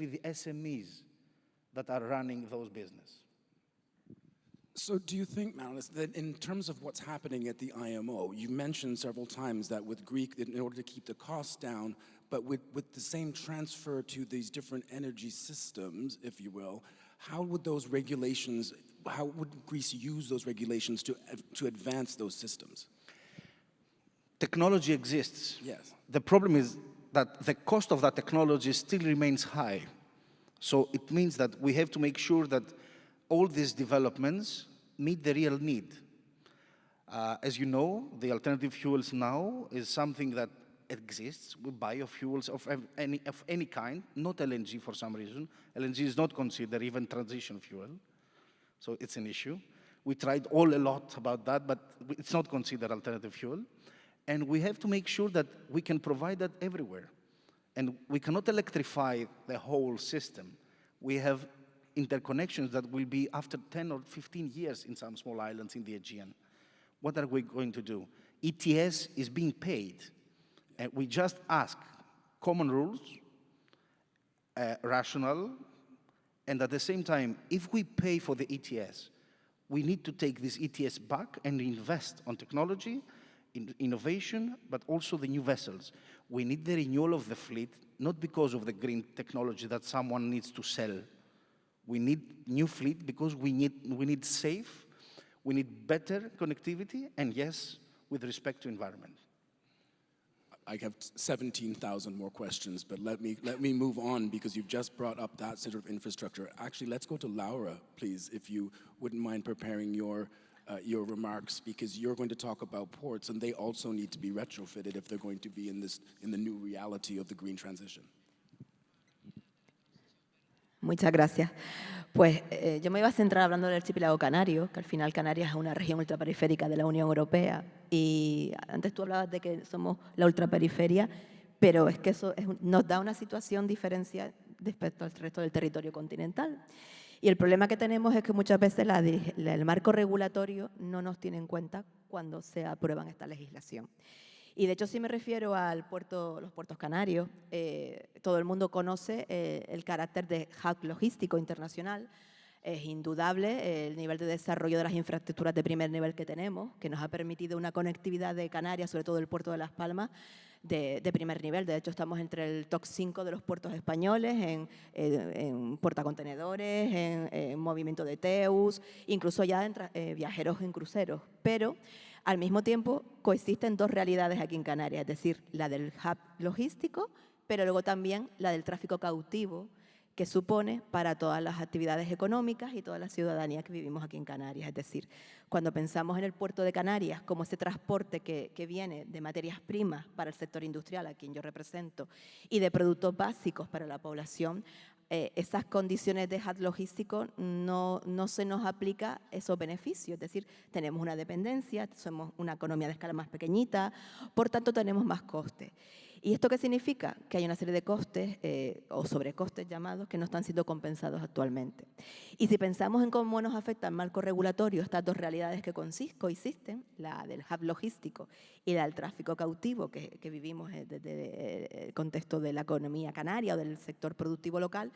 with the SMEs that are running those businesses. So do you think, Manos, that in terms of what's happening at the IMO, you mentioned several times that with Greek, in order to keep the costs down, but with the same transfer to these different energy systems, if you will, how would those regulations, how would Greece use those regulations to advance those systems? Technology exists. Yes. The problem is that the cost of that technology still remains high. So it means that we have to make sure that all these developments meet the real need. As you know, the alternative fuels now is something that exists with biofuels of any kind, not LNG for some reason. LNG is not considered even transition fuel, so it's an issue. We tried a lot about that, but it's not considered alternative fuel. And we have to make sure that we can provide that everywhere. And we cannot electrify the whole system. We have interconnections that will be after 10 or 15 years in some small islands in the Aegean. What are we going to do? ETS is being paid. And we just ask common rules, rational, and at the same time, if we pay for the ETS, we need to take this ETS back and invest on technology, in innovation, but also the new vessels. We need the renewal of the fleet, not because of the green technology that someone needs to sell. We need new fleet because we need safe, we need better connectivity, and yes, with respect to environment. I have 17,000 more questions, but let me move on because you've just brought up that sort of infrastructure. Actually, let's go to Laura, please, if you wouldn't mind preparing your remarks, because you're going to talk about ports, and they also need to be retrofitted if they're going to be in the new reality of the green transition. Muchas gracias. Pues yo me iba a centrar hablando del archipiélago canario, que al final Canarias es una región ultraperiférica de la Unión Europea, y antes tú hablabas de que somos la ultraperiferia, pero es que eso nos da una situación diferencial respecto al resto del territorio continental. Y el problema que tenemos es que muchas veces el marco regulatorio no nos tiene en cuenta cuando se aprueban esta legislación. Y de hecho, si me refiero los puertos canarios, todo el mundo conoce el carácter de hub logístico internacional. Es indudable el nivel de desarrollo de las infraestructuras de primer nivel que tenemos, que nos ha permitido una conectividad de Canarias, sobre todo el puerto de Las Palmas, de primer nivel. De hecho, estamos entre el top 5 de los puertos españoles en portacontenedores, en movimiento de TEUs, incluso ya en viajeros en cruceros. Pero al mismo tiempo coexisten dos realidades aquí en Canarias, es decir, la del hub logístico, pero luego también la del tráfico cautivo, que supone para todas las actividades económicas y toda la ciudadanía que vivimos aquí en Canarias. Es decir, cuando pensamos en el puerto de Canarias como ese transporte que viene de materias primas para el sector industrial, a quien yo represento, y de productos básicos para la población, esas condiciones de hub logístico no se nos aplica esos beneficios. Es decir, tenemos una dependencia, somos una economía de escala más pequeñita, por tanto tenemos más costes. ¿Y esto qué significa? Que hay una serie de costes o sobrecostes llamados que no están siendo compensados actualmente. Y si pensamos en cómo nos afecta el marco regulatorio estas dos realidades que coexisten, la del hub logístico y la del tráfico cautivo que vivimos desde el contexto de la economía canaria o del sector productivo local,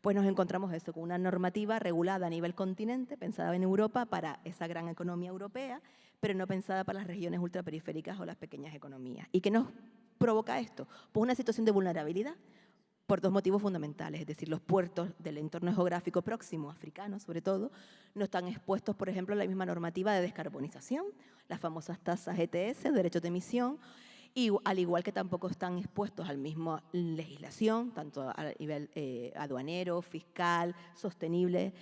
pues nos encontramos esto con una normativa regulada a nivel continente, pensada en Europa para esa gran economía europea, pero no pensada para las regiones ultraperiféricas o las pequeñas economías. ¿Y qué nos provoca esto? Pues una situación de vulnerabilidad por dos motivos fundamentales, es decir, los puertos del entorno geográfico próximo, africano sobre todo, no están expuestos, por ejemplo, a la misma normativa de descarbonización, las famosas tasas ETS, derechos de emisión, y al igual que tampoco están expuestos a la misma legislación, tanto a nivel aduanero, fiscal, sostenible,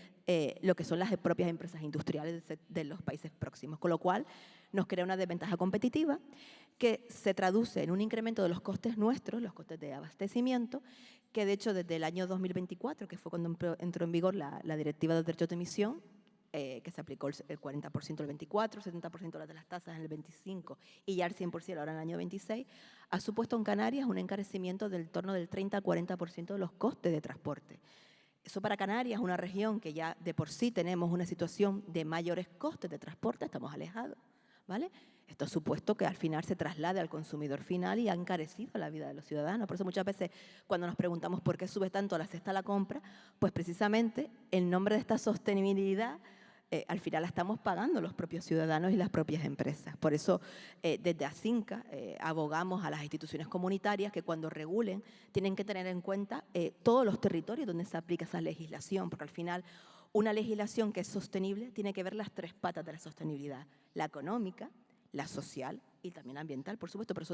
lo que son las propias empresas industriales de los países próximos, con lo cual nos crea una desventaja competitiva que se traduce en un incremento de los costes nuestros, los costes de abastecimiento, que de hecho desde el año 2024, que fue cuando entró en vigor la Directiva de Derechos de Emisión, que se aplicó el 40% el 24, el 70% de las tasas en el 25 y ya el 100% ahora en el año 26, ha supuesto en Canarias un encarecimiento del torno del 30 al 40% de los costes de transporte. Eso para Canarias, una región que ya de por sí tenemos una situación de mayores costes de transporte, estamos alejados, ¿vale? Esto ha supuesto que al final se traslade al consumidor final y ha encarecido la vida de los ciudadanos. Por eso muchas veces cuando nos preguntamos por qué sube tanto la cesta a la compra, pues precisamente el nombre de esta sostenibilidad al final la estamos pagando los propios ciudadanos y las propias empresas. Por eso, desde ASINCA abogamos a las instituciones comunitarias que cuando regulen tienen que tener en cuenta todos los territorios donde se aplica esa legislación, porque al final una legislación que es sostenible tiene que ver las tres patas de la sostenibilidad, la económica, la social y también ambiental, por supuesto, pero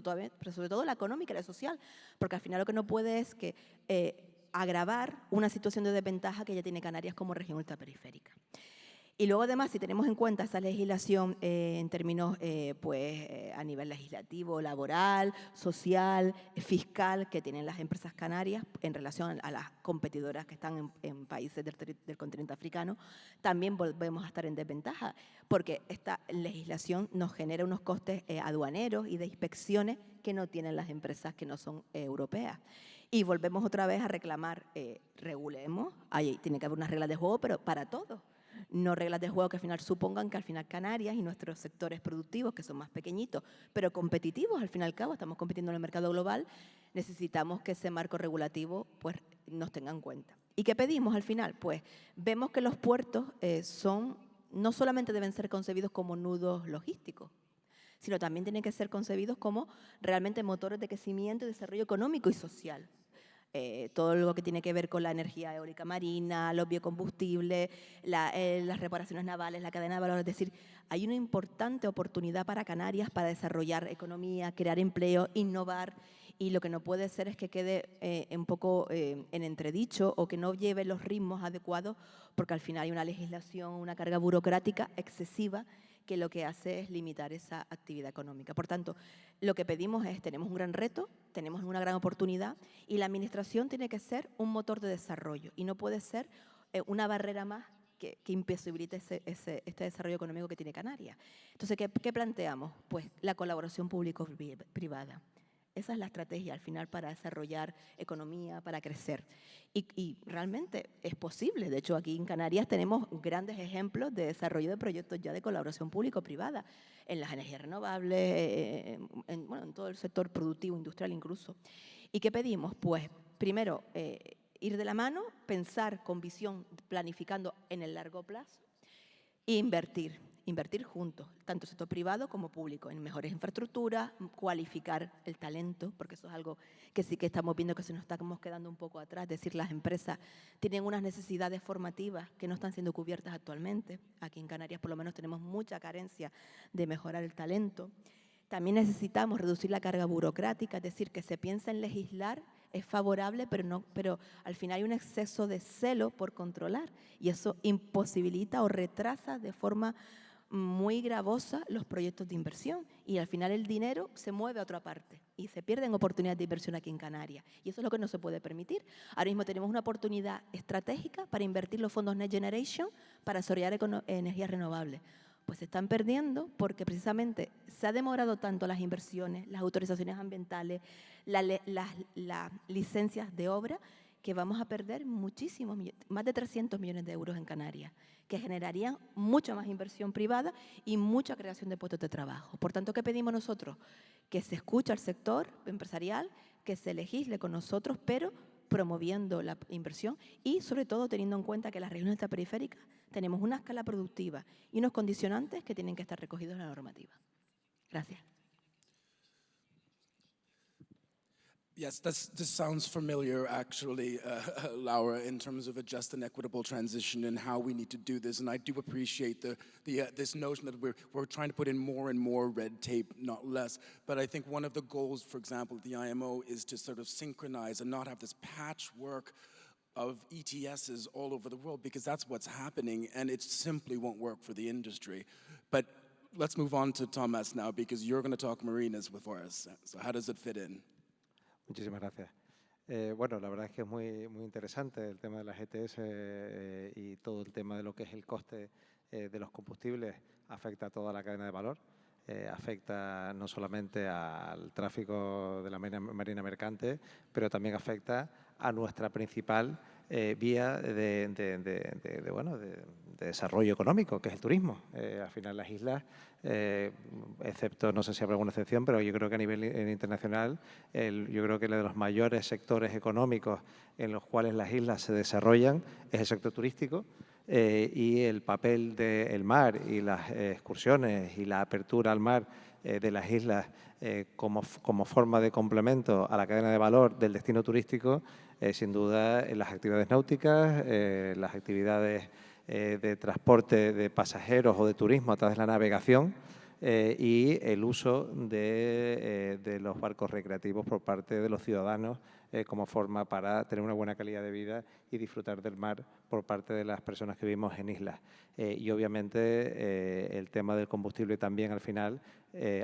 sobre todo la económica y la social, porque al final lo que no puede es que agravar una situación de desventaja que ya tiene Canarias como región ultraperiférica. Y luego, además, si tenemos en cuenta esa legislación en términos a nivel legislativo, laboral, social, fiscal que tienen las empresas canarias en relación a las competidoras que están en países del continente africano, también volvemos a estar en desventaja, porque esta legislación nos genera unos costes aduaneros y de inspecciones que no tienen las empresas que no son europeas. Y volvemos otra vez a reclamar, regulemos, tiene que haber unas reglas de juego, pero para todos. No reglas de juego que al final supongan que al final Canarias y nuestros sectores productivos, que son más pequeñitos, pero competitivos, al fin y al cabo, estamos compitiendo en el mercado global, necesitamos que ese marco regulativo pues, nos tenga en cuenta. ¿Y qué pedimos al final? Pues vemos que los puertos no solamente deben ser concebidos como nudos logísticos, sino también tienen que ser concebidos como realmente motores de crecimiento y desarrollo económico y social. Todo lo que tiene que ver con la energía eólica marina, los biocombustibles, las reparaciones navales, la cadena de valor. Es decir, hay una importante oportunidad para Canarias para desarrollar economía, crear empleo, innovar, y lo que no puede ser es que quede un poco en entredicho o que no lleve los ritmos adecuados, porque al final hay una legislación, una carga burocrática excesiva que lo que hace es limitar esa actividad económica. Por tanto, lo que pedimos es, tenemos un gran reto, tenemos una gran oportunidad y la administración tiene que ser un motor de desarrollo y no puede ser una barrera más que imposibilite este desarrollo económico que tiene Canarias. Entonces, ¿qué planteamos? Pues la colaboración público-privada. Esa es la estrategia al final para desarrollar economía, para crecer. Y realmente es posible. De hecho, aquí en Canarias tenemos grandes ejemplos de desarrollo de proyectos ya de colaboración público-privada en las energías renovables, en todo el sector productivo, industrial incluso. ¿Y qué pedimos? Pues primero, ir de la mano, pensar con visión, planificando en el largo plazo e invertir juntos, tanto el sector privado como público, en mejores infraestructuras, cualificar el talento, porque eso es algo que sí que estamos viendo que se nos estamos quedando un poco atrás, es decir, las empresas tienen unas necesidades formativas que no están siendo cubiertas actualmente. Aquí en Canarias por lo menos tenemos mucha carencia de mejorar el talento. También necesitamos reducir la carga burocrática, es decir, que se piensa en legislar, es favorable, pero al final hay un exceso de celo por controlar y eso imposibilita o retrasa de forma muy gravosa los proyectos de inversión y al final el dinero se mueve a otra parte y se pierden oportunidades de inversión aquí en Canarias y eso es lo que no se puede permitir. Ahora mismo tenemos una oportunidad estratégica para invertir los fondos Next Generation para desarrollar energías renovables. Pues se están perdiendo porque precisamente se ha demorado tanto las inversiones, las autorizaciones ambientales, las licencias de obra, que vamos a perder muchísimos, más de 300 millones de euros en Canarias, que generarían mucha más inversión privada y mucha creación de puestos de trabajo. Por tanto, ¿qué pedimos nosotros? Que se escuche al sector empresarial, que se legisle con nosotros, pero promoviendo la inversión y, sobre todo, teniendo en cuenta que las regiones ultraperiféricas tenemos una escala productiva y unos condicionantes que tienen que estar recogidos en la normativa. Gracias. Yes, this sounds familiar, actually, Laura, in terms of a just and equitable transition and how we need to do this. And I do appreciate this notion that we're trying to put in more and more red tape, not less. But I think one of the goals, for example, of the IMO is to sort of synchronize and not have this patchwork of ETSs all over the world, because that's what's happening, and it simply won't work for the industry. But let's move on to Thomas now, because you're going to talk marinas with us. So how does it fit in? Muchísimas gracias. Bueno, la verdad es que es muy interesante el tema de las ETS y todo el tema de lo que es el coste de los combustibles afecta a toda la cadena de valor, afecta no solamente al tráfico de la marina mercante, pero también afecta a nuestra principal vía de desarrollo económico, que es el turismo. Al final las islas, excepto, no sé si habrá alguna excepción, pero yo creo que a nivel internacional, yo creo que uno de los mayores sectores económicos en los cuales las islas se desarrollan es el sector turístico. Y el papel del mar y las excursiones y la apertura al mar de las islas como forma de complemento a la cadena de valor del destino turístico, sin duda en las actividades náuticas, las actividades de transporte de pasajeros o de turismo a través de la navegación y el uso de los barcos recreativos por parte de los ciudadanos como forma para tener una buena calidad de vida y disfrutar del mar por parte de las personas que vivimos en islas. Y obviamente el tema del combustible también al final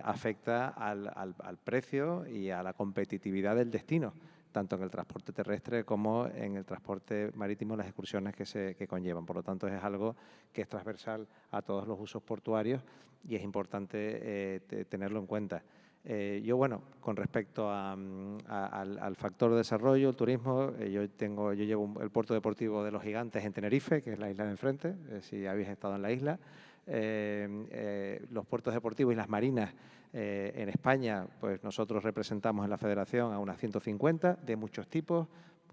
afecta al precio y a la competitividad del destino, tanto en el transporte terrestre como en el transporte marítimo, las excursiones que conllevan. Por lo tanto, es algo que es transversal a todos los usos portuarios y es importante tenerlo en cuenta. Yo, bueno, con respecto al factor de desarrollo, el turismo, yo llevo el puerto deportivo de los Gigantes en Tenerife, que es la isla de enfrente, si habéis estado en la isla. Los puertos deportivos y las marinas en España, pues nosotros representamos en la federación a unas 150 de muchos tipos,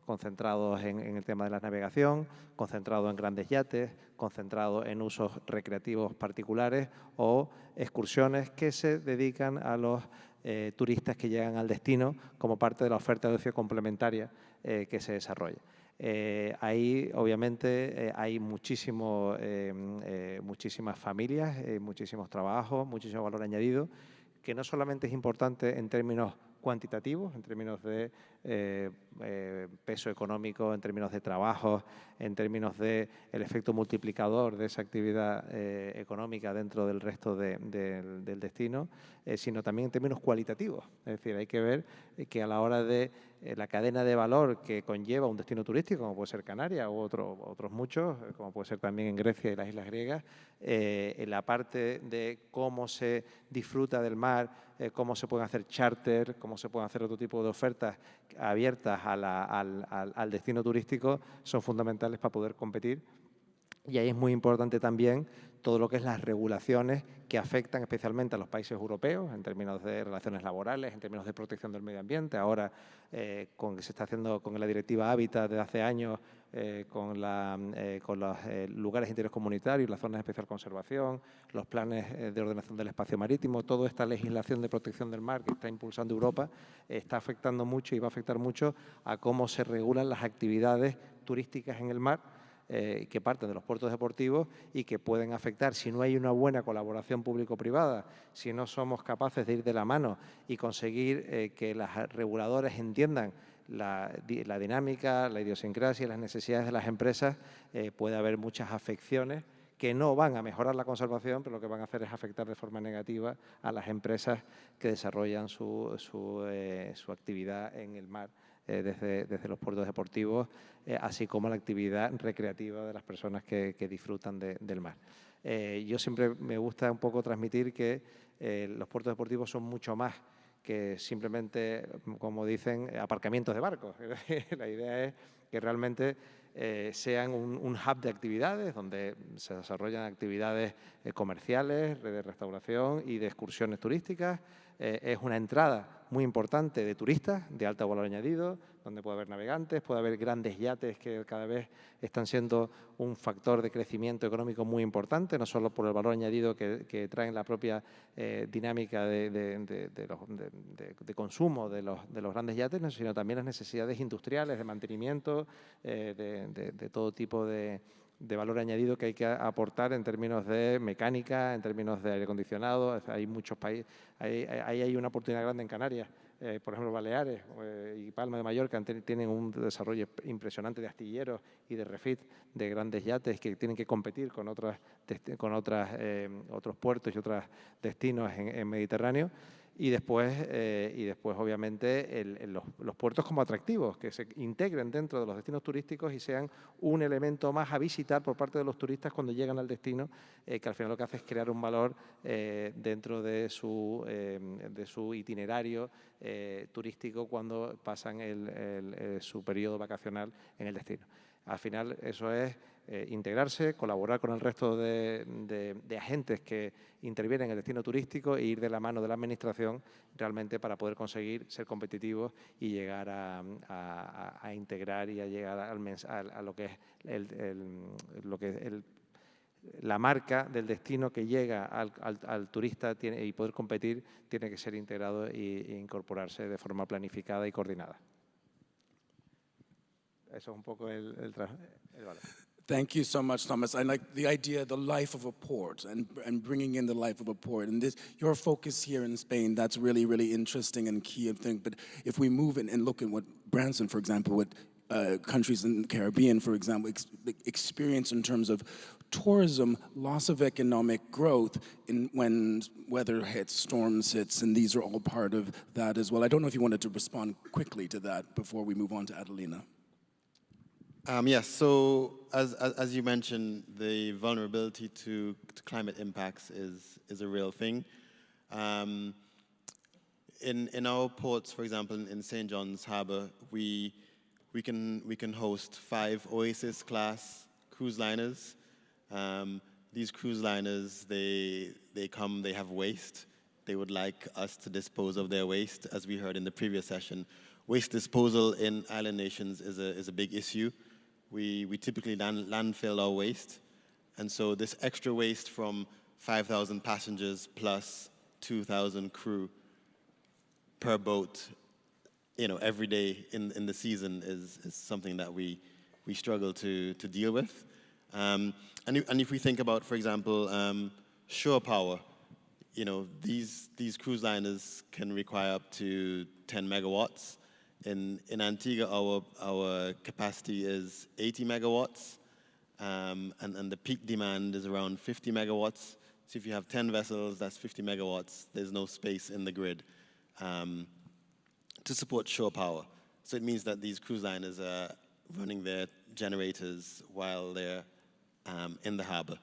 concentrados en el tema de la navegación, concentrados en grandes yates, concentrados en usos recreativos particulares o excursiones que se dedican a los turistas que llegan al destino como parte de la oferta de ocio complementaria que se desarrolla. Ahí, obviamente, hay muchísimas familias, muchísimos trabajos, muchísimo valor añadido, que no solamente es importante en términos cuantitativos, en términos de peso económico, en términos de trabajo, en términos del efecto multiplicador de esa actividad económica dentro del resto del destino, sino también en términos cualitativos. Es decir, hay que ver que a la hora de la cadena de valor que conlleva un destino turístico, como puede ser Canarias u otros muchos, como puede ser también en Grecia y las islas griegas, en la parte de cómo se disfruta del mar, cómo se pueden hacer charter, cómo se pueden hacer otro tipo de ofertas abiertas al destino turístico, son fundamentales para poder competir. Y ahí es muy importante también todo lo que es las regulaciones que afectan especialmente a los países europeos en términos de relaciones laborales, en términos de protección del medio ambiente. Ahora, con que se está haciendo con la directiva Hábitat de hace años, con los lugares interiores comunitarios, las zonas de especial conservación, los planes de ordenación del espacio marítimo, toda esta legislación de protección del mar que está impulsando Europa, está afectando mucho y va a afectar mucho a cómo se regulan las actividades turísticas en el mar, que parten de los puertos deportivos y que pueden afectar, si no hay una buena colaboración público-privada, si no somos capaces de ir de la mano y conseguir que los reguladores entiendan la dinámica, la idiosincrasia y las necesidades de las empresas, puede haber muchas afecciones que no van a mejorar la conservación, pero lo que van a hacer es afectar de forma negativa a las empresas que desarrollan su actividad en el mar. Desde los puertos deportivos, así como la actividad recreativa de las personas que disfrutan del mar. Yo siempre me gusta un poco transmitir que los puertos deportivos son mucho más que simplemente, como dicen, aparcamientos de barcos. La idea es que realmente sean un hub de actividades donde se desarrollan actividades comerciales, de restauración y de excursiones turísticas. Es una entrada muy importante de turistas de alto valor añadido, donde puede haber navegantes, puede haber grandes yates que cada vez están siendo un factor de crecimiento económico muy importante, no solo por el valor añadido que traen la propia dinámica de consumo de los grandes yates, sino también las necesidades industriales de mantenimiento, de todo tipo de valor añadido que hay que aportar en términos de mecánica, en términos de aire acondicionado. Hay muchos países, hay una oportunidad grande en Canarias, por ejemplo Baleares y Palma de Mallorca tienen un desarrollo impresionante de astilleros y de refit de grandes yates que tienen que competir con otros puertos y otros destinos en Mediterráneo. Y después obviamente, los puertos como atractivos, que se integren dentro de los destinos turísticos y sean un elemento más a visitar por parte de los turistas cuando llegan al destino, que al final lo que hace es crear un valor dentro de su itinerario turístico cuando pasan su periodo vacacional en el destino. Al final eso es integrarse, colaborar con el resto de agentes que intervienen en el destino turístico e ir de la mano de la administración realmente para poder conseguir ser competitivos y llegar a integrar y a llegar a lo que es la marca del destino que llega al turista y poder competir tiene que ser integrado e incorporarse de forma planificada y coordinada. Eso es un poco el valor. Thank you so much, Thomas. I like the idea, the life of a port, and bringing in the life of a port. And your focus here in Spain, that's really, really interesting and key, I think. But if we move in and look at what Branson, for example, what countries in the Caribbean, for example, experience in terms of tourism, loss of economic growth when weather hits, storms hits, and these are all part of that as well. I don't know if you wanted to respond quickly to that before we move on to Adelina. Yes, so as you mentioned, the vulnerability to climate impacts is a real thing. In our ports, for example, in St. John's Harbour, we can host 5 Oasis-class cruise liners. These cruise liners, they come, they have waste. They would like us to dispose of their waste, as we heard in the previous session. Waste disposal in island nations is a big issue. We typically landfill our waste, and so this extra waste from 5,000 passengers plus 2,000 crew per boat, every day in the season is something that we struggle to deal with. And if we think about, for example, shore power, these cruise liners can require up to 10 megawatts. In Antigua, our capacity is 80 megawatts, and the peak demand is around 50 megawatts. So if you have 10 vessels, that's 50 megawatts. There's no space in the grid to support shore power. So it means that these cruise liners are running their generators while they're in the harbor,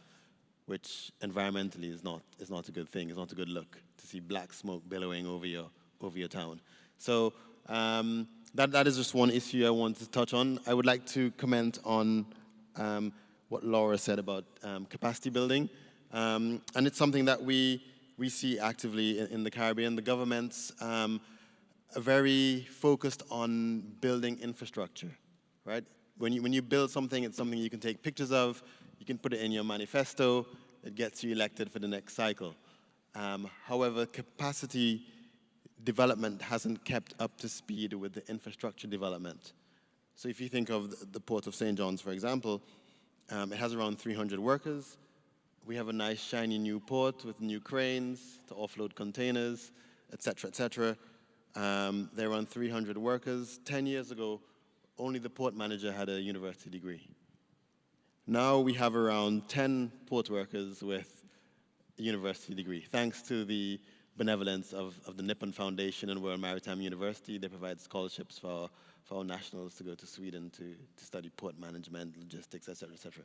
which environmentally is not a good thing. It's not a good look to see black smoke billowing over your town. So that is just one issue I want to touch on. I would like to comment on what Laura said about capacity building. And it's something that we see actively in the Caribbean. The governments are very focused on building infrastructure, right? When you build something, it's something you can take pictures of, you can put it in your manifesto, it gets you elected for the next cycle. However, capacity development hasn't kept up to speed with the infrastructure development. So if you think of the Port of St. John's, for example, it has around 300 workers. We have a nice, shiny new port with new cranes to offload containers, et cetera, et cetera. There are around 300 workers. 10 years ago, only the port manager had a university degree. Now we have around 10 port workers with a university degree, thanks to the benevolence of the Nippon Foundation and World Maritime University. They provide scholarships for our nationals to go to Sweden to study port management, logistics, et cetera, et cetera.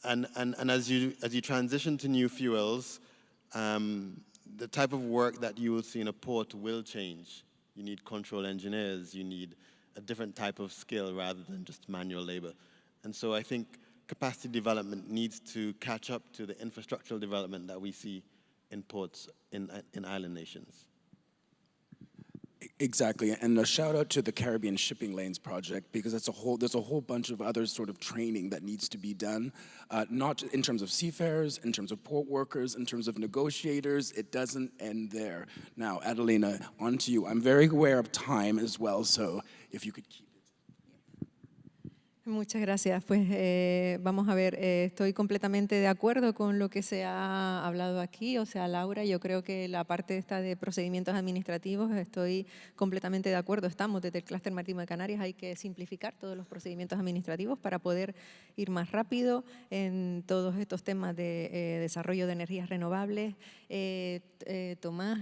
And as you transition to new fuels, the type of work that you will see in a port will change. You need control engineers, you need a different type of skill rather than just manual labor. And so I think capacity development needs to catch up to the infrastructural development that we see in ports in island nations. Exactly, and a shout out to the Caribbean Shipping Lanes project, because there's a whole bunch of other sort of training that needs to be done, not in terms of seafarers, in terms of port workers, in terms of negotiators. It doesn't end there. Now, Adelina, on to you. I'm very aware of time as well, so if you could keep it. Muchas gracias. Pues vamos a ver, estoy completamente de acuerdo con lo que se ha hablado aquí. O sea, Laura, yo creo que la parte esta de procedimientos administrativos, estoy completamente de acuerdo. Estamos desde el Clúster Marítimo de Canarias, hay que simplificar todos los procedimientos administrativos para poder ir más rápido en todos estos temas de desarrollo de energías renovables. Tomás,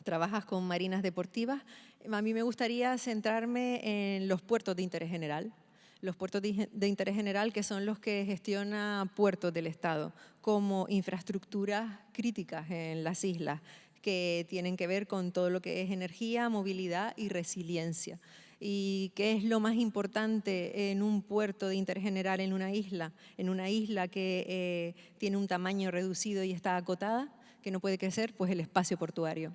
trabajas con marinas deportivas. A mí me gustaría centrarme en los puertos de interés general. Los puertos de interés general, que son los que gestiona puertos del Estado, como infraestructuras críticas en las islas, que tienen que ver con todo lo que es energía, movilidad y resiliencia. ¿Y qué es lo más importante en un puerto de interés general en una isla? En una isla que tiene un tamaño reducido y está acotada, que no puede crecer, pues el espacio portuario.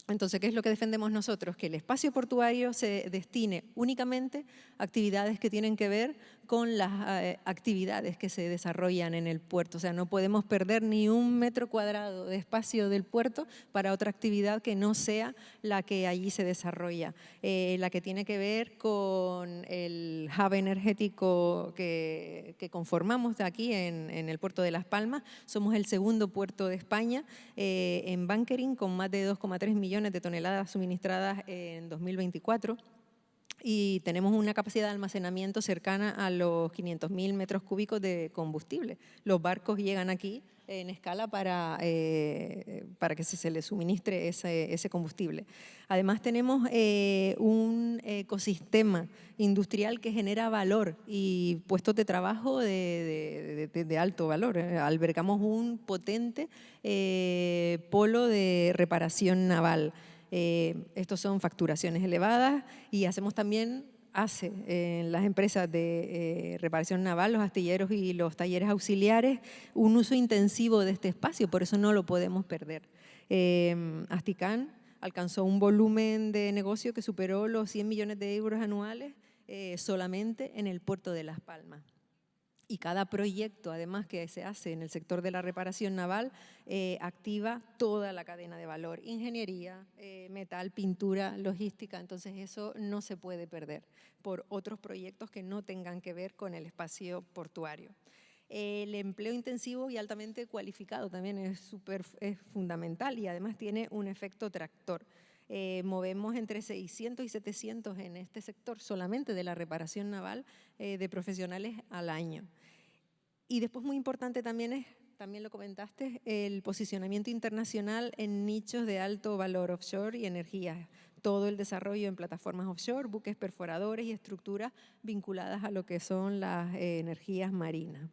Entonces, ¿qué es lo que defendemos nosotros? Que el espacio portuario se destine únicamente a actividades que tienen que ver con las actividades que se desarrollan en el puerto. O sea, no podemos perder ni un metro cuadrado de espacio del puerto para otra actividad que no sea la que allí se desarrolla. La que tiene que ver con el hub energético que conformamos aquí en el puerto de Las Palmas. Somos el segundo puerto de España en bunkering, con más de 2,3 millones de toneladas suministradas en 2024. Y tenemos una capacidad de almacenamiento cercana a los 500.000 metros cúbicos de combustible. Los barcos llegan aquí en escala para que se les suministre ese combustible. Además tenemos un ecosistema industrial que genera valor y puestos de trabajo de alto valor. Albergamos un potente polo de reparación naval. Estos son facturaciones elevadas y hacemos también, en las empresas de reparación naval, los astilleros y los talleres auxiliares, un uso intensivo de este espacio, por eso no lo podemos perder. Asticán alcanzó un volumen de negocio que superó los 100 millones de euros anuales solamente en el puerto de Las Palmas. Y cada proyecto, además, que se hace en el sector de la reparación naval, activa toda la cadena de valor, ingeniería, metal, pintura, logística. Entonces eso no se puede perder por otros proyectos que no tengan que ver con el espacio portuario. El empleo intensivo y altamente cualificado también es fundamental y además tiene un efecto tractor. Movemos entre 600 y 700 en este sector solamente de la reparación naval de profesionales al año. Y después muy importante también también lo comentaste, el posicionamiento internacional en nichos de alto valor offshore y energías. Todo el desarrollo en plataformas offshore, buques perforadores y estructuras vinculadas a lo que son las energías marinas.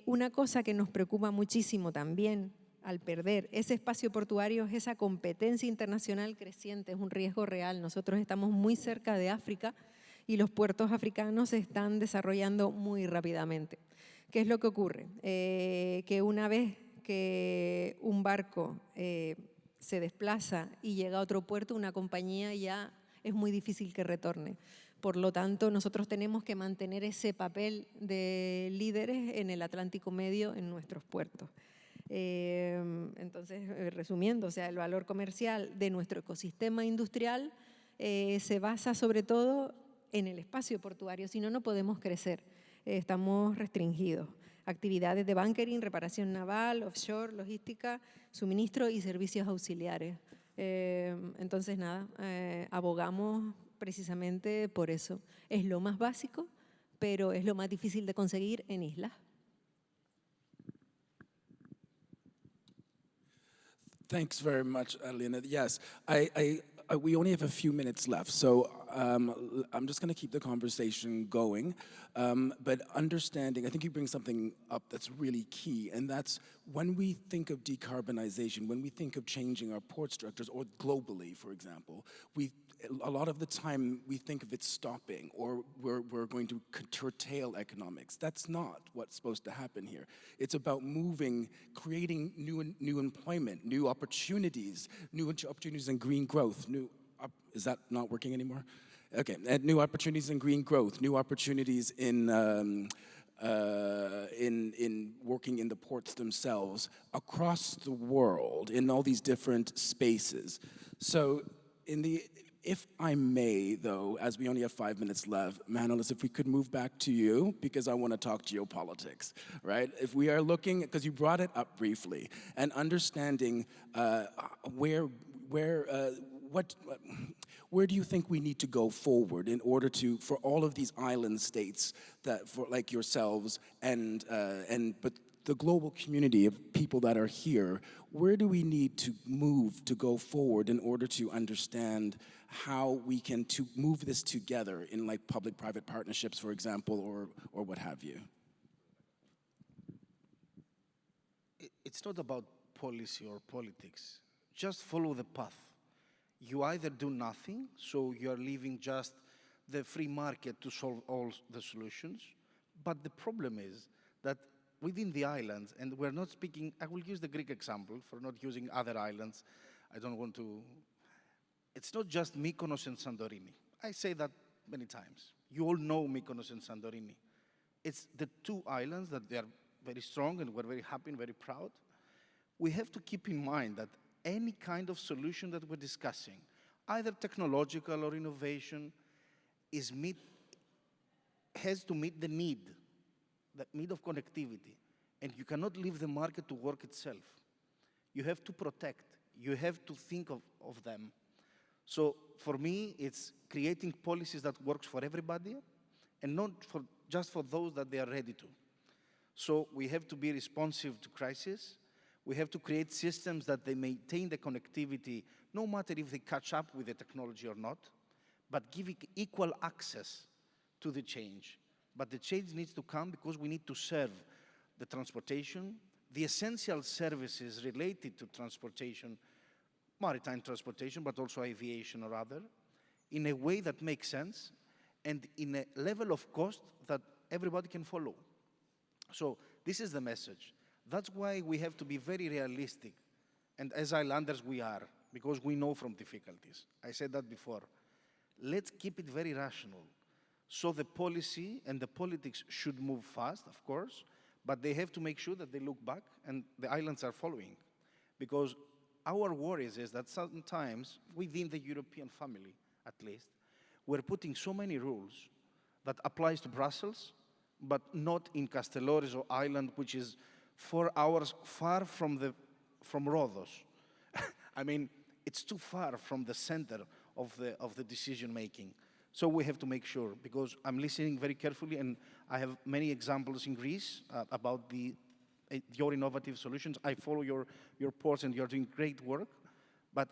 Una cosa que nos preocupa muchísimo también al perder ese espacio portuario es esa competencia internacional creciente, es un riesgo real. Nosotros estamos muy cerca de África y los puertos africanos se están desarrollando muy rápidamente. ¿Qué es lo que ocurre? Que una vez que un barco se desplaza y llega a otro puerto, una compañía ya es muy difícil que retorne. Por lo tanto, nosotros tenemos que mantener ese papel de líderes en el Atlántico Medio en nuestros puertos. Entonces, resumiendo, o sea, el valor comercial de nuestro ecosistema industrial se basa sobre todo en el espacio portuario, si no, no podemos crecer, estamos restringidos. Actividades de bunkering, reparación naval, offshore, logística, suministro y servicios auxiliares. Entonces, nada, abogamos precisamente por eso. Es lo más básico, pero es lo más difícil de conseguir en islas. Thanks very much, Adelina. Yes, we only have a few minutes left, so I'm just going to keep the conversation going. But understanding, I think you bring something up that's really key, and that's when we think of decarbonization, when we think of changing our port structures, or globally, for example, a lot of the time we think of it stopping, or we're going to curtail economics. That's not what's supposed to happen here. It's about moving, creating new employment, new opportunities in green growth. Is that not working anymore? Okay, and new opportunities in green growth, new opportunities in working in the ports themselves across the world in all these different spaces. So if I may, though, as we only have 5 minutes left, Manolis, if we could move back to you, because I want to talk geopolitics, right? If we are looking, because you brought it up briefly, and understanding where do you think we need to go forward in order to, for all of these island states that, for like yourselves, but the global community of people that are here, where do we need to move to go forward in order to understand how we can move this together in like public-private partnerships, for example, or what have you? It's not about policy or politics. Just follow the path. you either do nothing, so you are leaving just the free market to solve all the solutions, but the problem is that within the islands, and we're not speaking, I will use the Greek example for not using other islands. I don't want to, it's not just Mykonos and Santorini. I say that many times. You all know Mykonos and Santorini. It's the two islands that they are very strong and we're very happy and very proud. We have to keep in mind that any kind of solution that we're discussing, either technological or innovation, has to meet the need of connectivity. And you cannot leave the market to work itself. You have to protect. You have to think of them. So for me, it's creating policies that works for everybody and not just for those that they are ready to. So we have to be responsive to crisis. We have to create systems that they maintain the connectivity, no matter if they catch up with the technology or not, but giving equal access to the change. But the change needs to come because we need to serve the transportation, the essential services related to transportation, maritime transportation, but also aviation or other, in a way that makes sense and in a level of cost that everybody can follow. So this is the message. That's why we have to be very realistic. And as islanders we are, because we know from difficulties. I said that before. Let's keep it very rational. So the policy and the politics should move fast, of course, but they have to make sure that they look back and the islands are following. Because our worries is that sometimes, within the European family at least, we're putting so many rules that applies to Brussels, but not in Castellores or Island, which is 4 hours far from Rhodos. I mean, it's too far from the center of the decision making. So we have to make sure, because I'm listening very carefully, and I have many examples in Greece about your innovative solutions. I follow your ports, and you're doing great work. But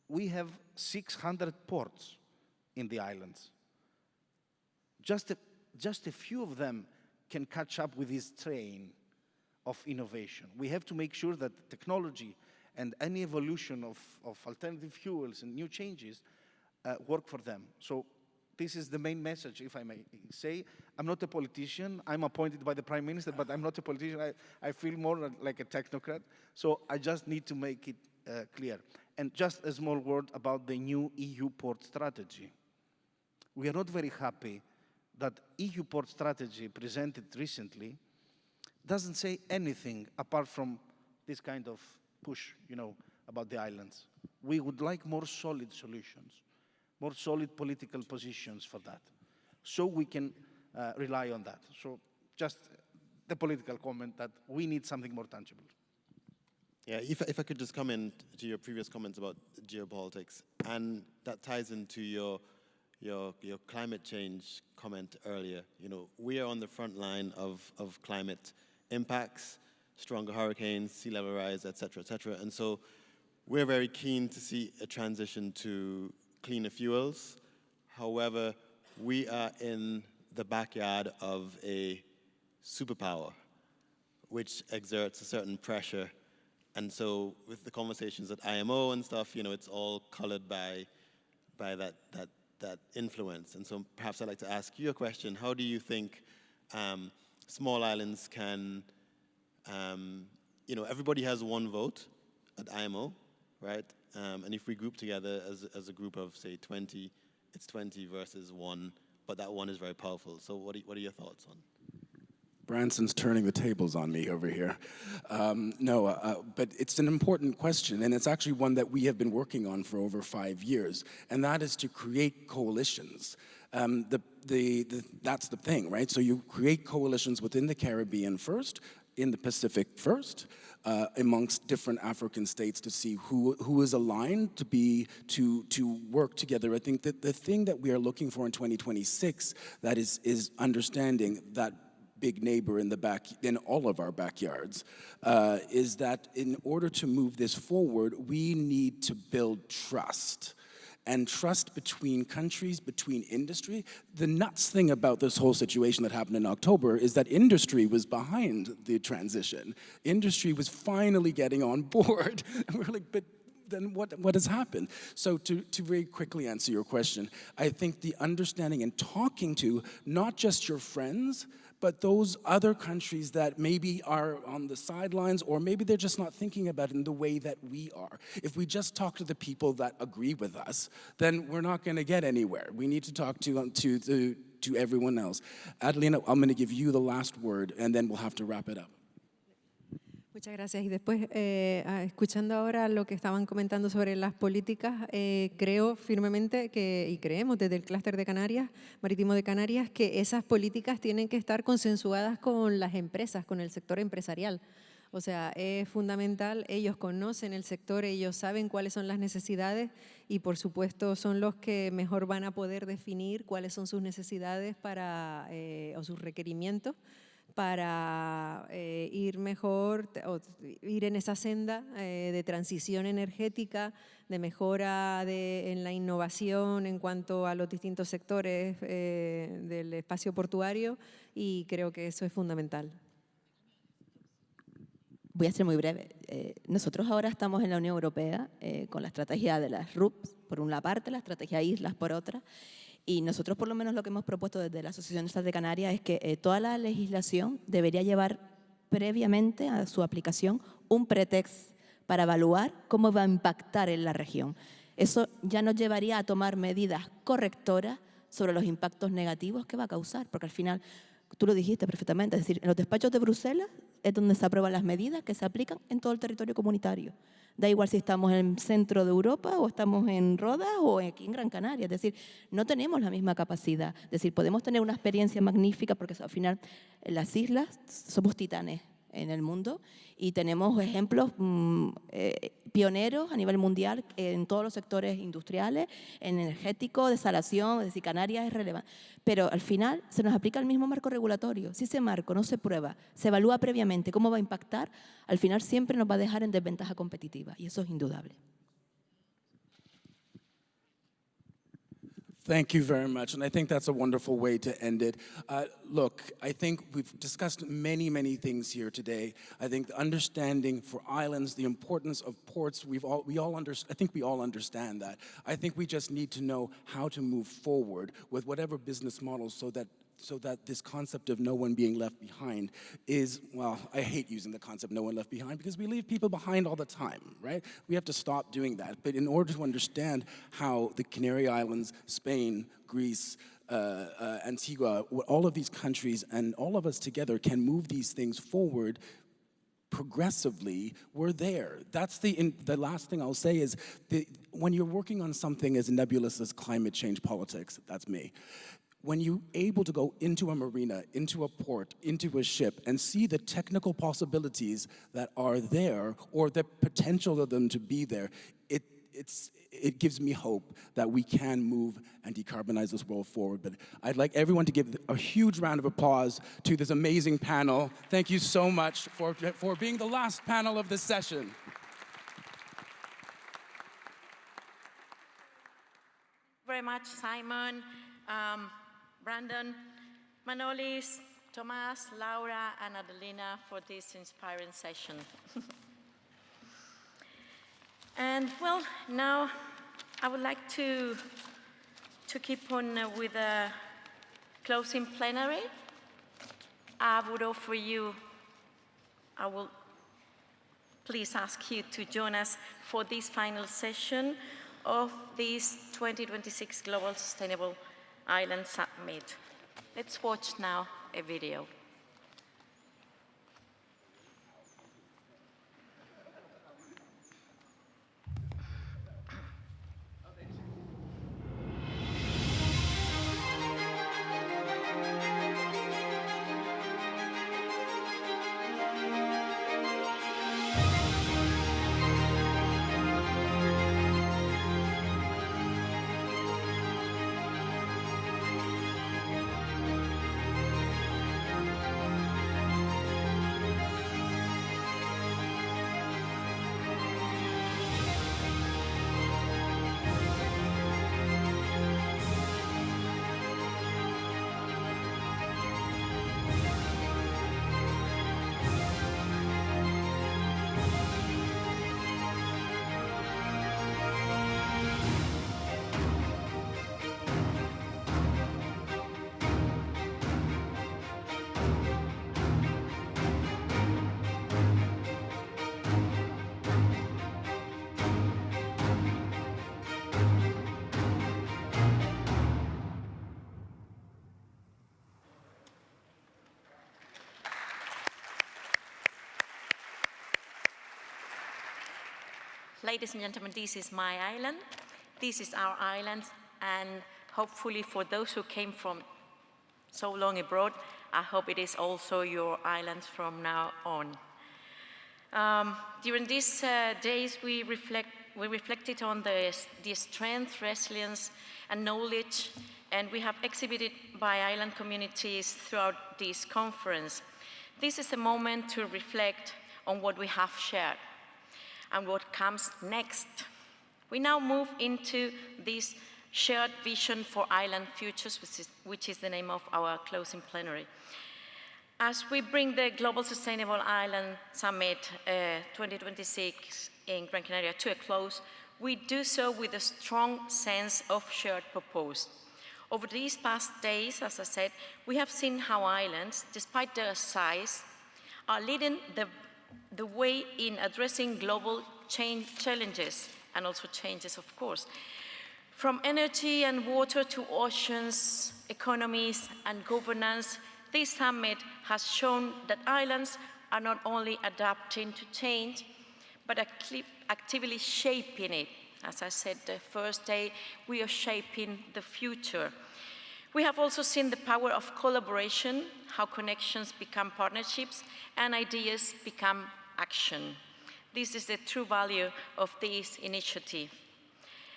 we have 600 ports in the islands. Just a few of them can catch up with this train of innovation. We have to make sure that technology and any evolution of alternative fuels and new changes work for them. So this is the main message, if I may say. I'm not a politician. I'm appointed by the Prime Minister, but I'm not a politician. I feel more like a technocrat. So I just need to make it clear. And just a small word about the new EU port strategy. We are not very happy that EU port strategy presented recently doesn't say anything apart from this kind of push, about the islands. We would like more solid solutions, more solid political positions for that, so we can rely on that. So just the political comment that we need something more tangible. Yeah, if I could just comment to your previous comments about geopolitics, and that ties into your climate change comment earlier. We are on the front line of climate impacts, stronger hurricanes, sea level rise, et cetera, and so we're very keen to see a transition to cleaner fuels. However, we are in the backyard of a superpower, which exerts a certain pressure. And so with the conversations at IMO and stuff, it's all colored by that influence. And so perhaps I'd like to ask you a question. How do you think small islands can, everybody has one vote at IMO, right? And if we group together as a group of, say, 20, it's 20 versus 1, but that one is very powerful. So what are your thoughts on? Branson's turning the tables on me over here. But it's an important question, and it's actually one that we have been working on for over 5 years, and that is to create coalitions. That's the thing, right? So you create coalitions within the Caribbean first, in the Pacific first, amongst different African states to see who is aligned to work together. I think that the thing that we are looking for in 2026 that is understanding that big neighbor in all of our backyards, is that in order to move this forward, we need to build trust. And trust between countries, between industry. The nuts thing about this whole situation that happened in October is that industry was behind the transition. Industry was finally getting on board. And we're like, but then what has happened? So to very quickly answer your question, I think the understanding and talking to not just your friends, but those other countries that maybe are on the sidelines, or maybe they're just not thinking about it in the way that we are. If we just talk to the people that agree with us, then we're not going to get anywhere. We need to talk to everyone else. Adelina, I'm going to give you the last word, and then we'll have to wrap it up. Muchas gracias. Y después, escuchando ahora lo que estaban comentando sobre las políticas, creo firmemente y creemos desde el clúster de Canarias, marítimo de Canarias, que esas políticas tienen que estar consensuadas con las empresas, con el sector empresarial. O sea, es fundamental, ellos conocen el sector, ellos saben cuáles son las necesidades y por supuesto son los que mejor van a poder definir cuáles son sus necesidades o sus requerimientos para ir mejor, o ir en esa senda de transición energética, de mejora en la innovación en cuanto a los distintos sectores del espacio portuario, y creo que eso es fundamental. Voy a ser muy breve. Nosotros ahora estamos en la Unión Europea con la estrategia de las RUPs, por una parte, la estrategia Islas por otra, y nosotros por lo menos lo que hemos propuesto desde la Asociación de Estados de Canarias es que toda la legislación debería llevar previamente a su aplicación un pretexto para evaluar cómo va a impactar en la región. Eso ya nos llevaría a tomar medidas correctoras sobre los impactos negativos que va a causar, porque al final, tú lo dijiste perfectamente, es decir, en los despachos de Bruselas es donde se aprueban las medidas que se aplican en todo el territorio comunitario. Da igual si estamos en el centro de Europa o estamos en Rodas o aquí en Gran Canaria. Es decir, no tenemos la misma capacidad. Es decir, podemos tener una experiencia magnífica porque al final en las islas somos titanes en el mundo y tenemos ejemplos pioneros a nivel mundial en todos los sectores industriales, en energético, desalación, es decir, Canarias es relevante. Pero al final se nos aplica el mismo marco regulatorio. Si ese marco no se prueba, se evalúa previamente cómo va a impactar, al final siempre nos va a dejar en desventaja competitiva y eso es indudable. Thank you very much, and I think that's a wonderful way to end it. Look, I think we've discussed many, many things here today. I think the understanding for islands, the importance of ports, I think we all understand that. I think we just need to know how to move forward with whatever business model so that this concept of no one being left behind is, well, I hate using the concept no one left behind because we leave people behind all the time, right? We have to stop doing that. But in order to understand how the Canary Islands, Spain, Greece, Antigua, all of these countries and all of us together can move these things forward progressively, we're there. That's the last thing I'll say is when you're working on something as nebulous as climate change politics, that's me, when you're able to go into a marina, into a port, into a ship, and see the technical possibilities that are there, or the potential of them to be there, it gives me hope that we can move and decarbonize this world forward. But I'd like everyone to give a huge round of applause to this amazing panel. Thank you so much for being the last panel of this session. Very much, Simon. Brandon, Manolis, Tomas, Laura, and Adelina for this inspiring session. And well, now I would like to keep on with a closing plenary. I will please ask you to join us for this final session of this 2026 Global Sustainable Island Summit. Let's watch now a video. Ladies and gentlemen, this is my island. This is our island, and hopefully for those who came from so long abroad, I hope it is also your island from now on. During these days, we reflected on the strength, resilience, and knowledge, and we have exhibited by island communities throughout this conference. This is a moment to reflect on what we have shared and what comes next. We now move into this shared vision for island futures, which is the name of our closing plenary. As we bring the Global Sustainable Island Summit 2026 in Gran Canaria to a close, we do so with a strong sense of shared purpose. Over these past days, as I said, we have seen how islands, despite their size, are leading the way in addressing global challenges, and also changes, of course. From energy and water to oceans, economies, and governance, this summit has shown that islands are not only adapting to change, but actively shaping it. As I said the first day, we are shaping the future. We have also seen the power of collaboration, how connections become partnerships and ideas become action. This is the true value of this initiative.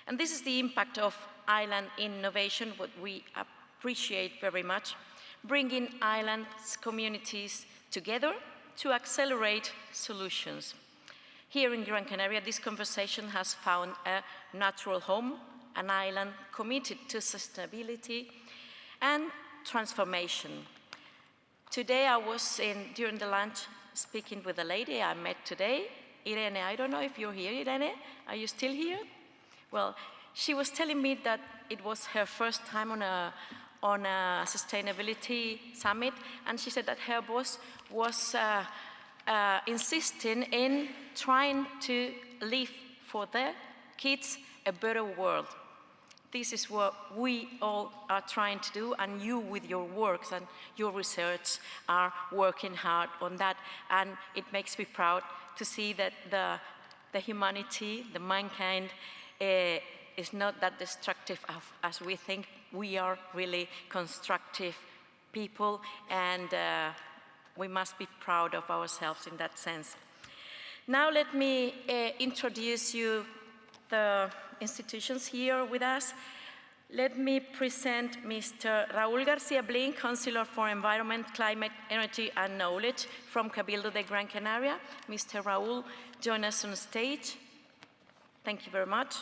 And this is the impact of island innovation, what we appreciate very much, bringing islands communities together to accelerate solutions. Here in Gran Canaria, this conversation has found a natural home, an island committed to sustainability and transformation. Today I was during the lunch speaking with a lady I met today, Irene. I don't know if you're here, Irene. Are you still here? Well, she was telling me that it was her first time on a sustainability summit, and she said that her boss was insisting in trying to leave for their kids a better world. This is what we all are trying to do, and you with your works and your research are working hard on that, and it makes me proud to see that the humanity, the mankind, is not that destructive as we think. We are really constructive people, and we must be proud of ourselves in that sense. Now let me introduce you the institutions here with us. Let me present Mr. Raúl García Blin, Councillor for Environment, Climate, Energy and Knowledge from Cabildo de Gran Canaria. Mr. Raúl, join us on stage. Thank you very much.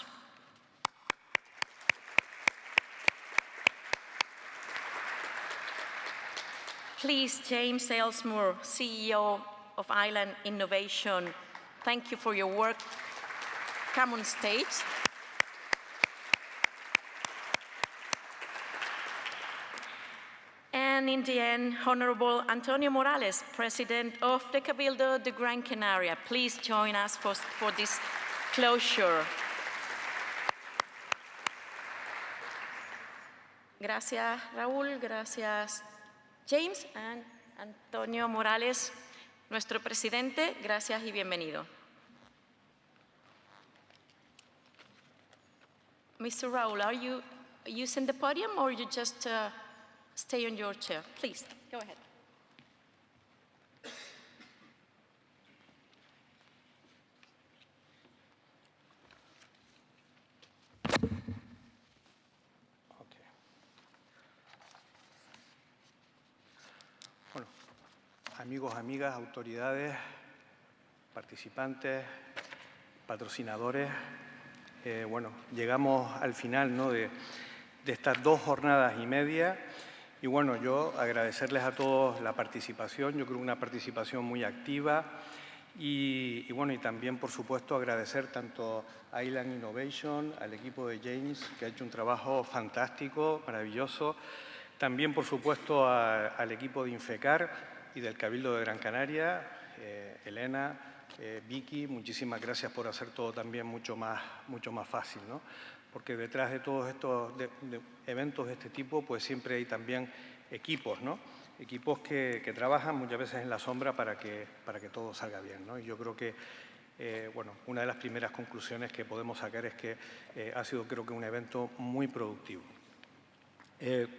Please, James Aylesmore, CEO of Island Innovation, thank you for your work. Come on stage. And in the end, Honorable Antonio Morales, President of the Cabildo de Gran Canaria. Please join us for this closure. Gracias, Raúl. Gracias, James. And Antonio Morales, nuestro presidente. Gracias y bienvenido. Mr. Raúl, are you using the podium or you just stay on your chair? Please, go ahead. Okay. Bueno, amigos, amigas, autoridades, participantes, patrocinadores, bueno, llegamos al final, ¿no?, de estas 2 jornadas y media. Y bueno, yo agradecerles a todos la participación, yo creo una participación muy activa y bueno, y también por supuesto agradecer tanto a Island Innovation, al equipo de James, que ha hecho un trabajo fantástico, maravilloso, también por supuesto al equipo de Infecar y del Cabildo de Gran Canaria, Elena, Vicky, muchísimas gracias por hacer todo también mucho más fácil, ¿no? Porque detrás de todos estos de eventos de este tipo, pues siempre hay también equipos, ¿no? Equipos que trabajan muchas veces en la sombra para que todo salga bien, ¿no? Y yo creo que bueno, una de las primeras conclusiones que podemos sacar es que ha sido, creo que, un evento muy productivo.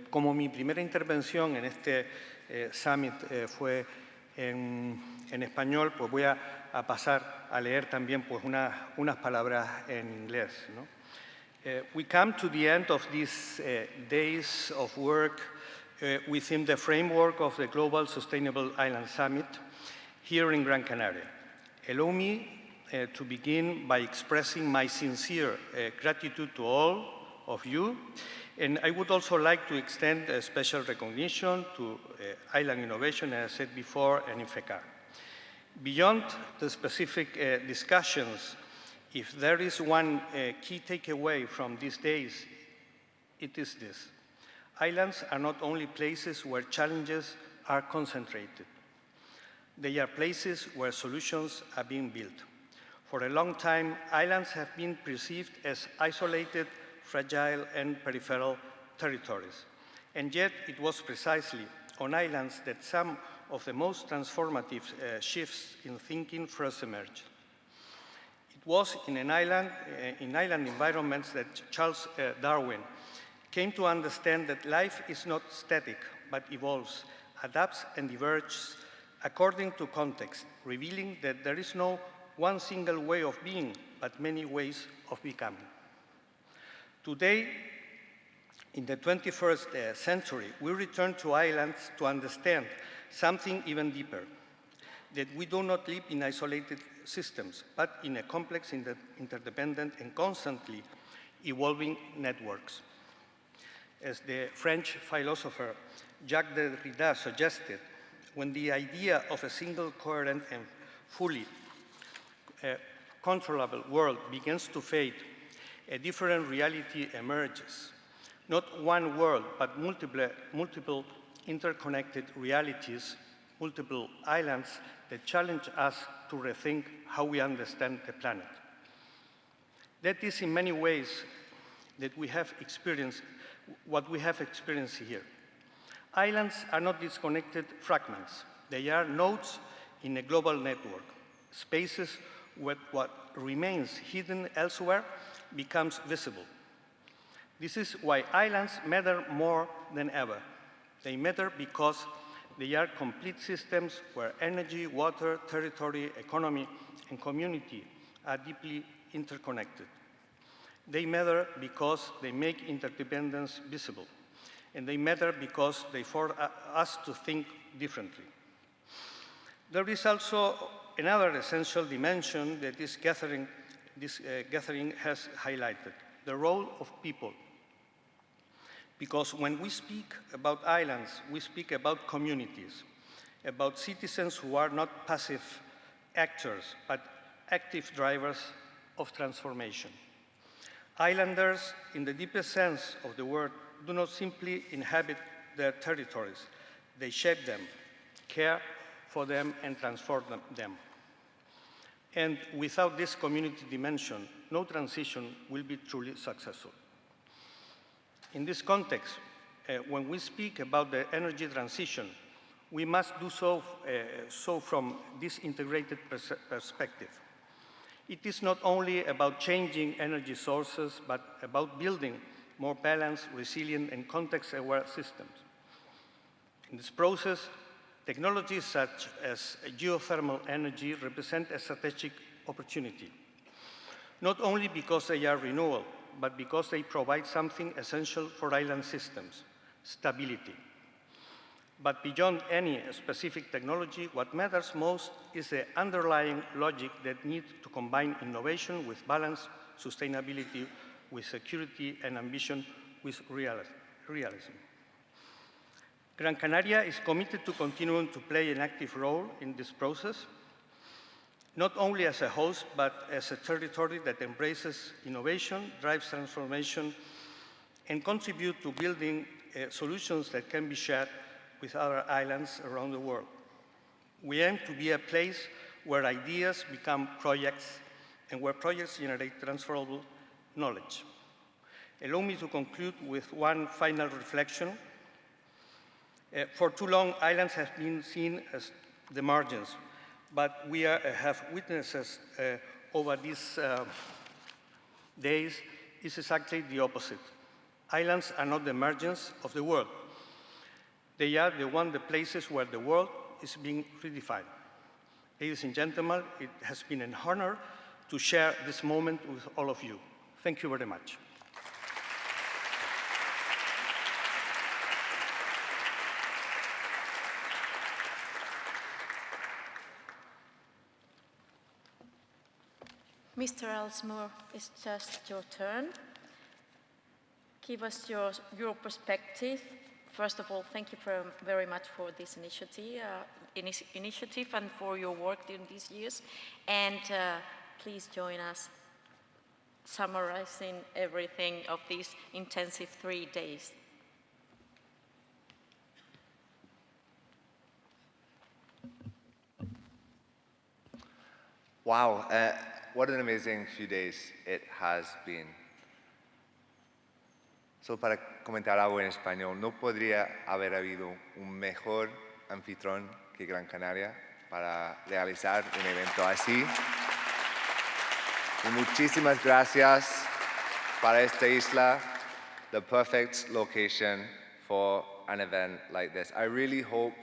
Como mi primera intervención en este summit fue en español, pues voy a pasar a leer también pues, unas palabras en inglés, ¿no? We come to the end of these days of work within the framework of the Global Sustainable Island Summit here in Gran Canaria. Allow me to begin by expressing my sincere gratitude to all of you, and I would also like to extend a special recognition to Island Innovation, as I said before, and IFECAR. Beyond the specific discussions, if there is one key takeaway from these days, it is this. Islands are not only places where challenges are concentrated. They are places where solutions are being built. For a long time, islands have been perceived as isolated, fragile, and peripheral territories. And yet, it was precisely on islands that some of the most transformative shifts in thinking first emerged. It was in island environments that Charles Darwin came to understand that life is not static, but evolves, adapts, and diverges according to context, revealing that there is no one single way of being, but many ways of becoming. Today, in the 21st century, we return to islands to understand something even deeper, that we do not live in isolated systems, but in a complex, interdependent, and constantly evolving networks. As the French philosopher Jacques Derrida suggested, when the idea of a single, coherent, and fully controllable world begins to fade, a different reality emerges. Not one world, but multiple interconnected realities, multiple islands that challenge us to rethink how we understand the planet. That is in many ways that we have experienced, what we have experienced here. Islands are not disconnected fragments. They are nodes in a global network, spaces where what remains hidden elsewhere becomes visible. This is why islands matter more than ever. They matter because they are complete systems where energy, water, territory, economy, and community are deeply interconnected. They matter because they make interdependence visible. And they matter because they force us to think differently. There is also another essential dimension that this gathering has highlighted, the role of people. Because when we speak about islands, we speak about communities, about citizens who are not passive actors, but active drivers of transformation. Islanders, in the deepest sense of the word, do not simply inhabit their territories. They shape them, care for them, and transform them. And without this community dimension, no transition will be truly successful. In this context, when we speak about the energy transition, we must do so from this integrated perspective. It is not only about changing energy sources, but about building more balanced, resilient, and context-aware systems. In this process, technologies such as geothermal energy represent a strategic opportunity, not only because they are renewable, but because they provide something essential for island systems, stability. But beyond any specific technology, what matters most is the underlying logic that needs to combine innovation with balance, sustainability with security, and ambition with realism. Gran Canaria is committed to continuing to play an active role in this process, not only as a host, but as a territory that embraces innovation, drives transformation, and contributes to building solutions that can be shared with other islands around the world. We aim to be a place where ideas become projects and where projects generate transferable knowledge. Allow me to conclude with one final reflection. For too long, islands have been seen as the margins, but we have witnesses over these days is exactly the opposite. Islands are not the margins of the world. They are the places where the world is being redefined. Ladies and gentlemen, it has been an honor to share this moment with all of you. Thank you very much. Mr. Ellsmore, it's just your turn. Give us your perspective. First of all, thank you very much for this initiative and for your work during these years. And please join us summarizing everything of these intensive 3 days. Wow, what an amazing few days it has been. Solo para comentar algo en español, no podría haber habido un mejor anfitrión que Gran Canaria para realizar un evento así. Y muchísimas gracias para esta isla, the perfect location for an event like this. I really hope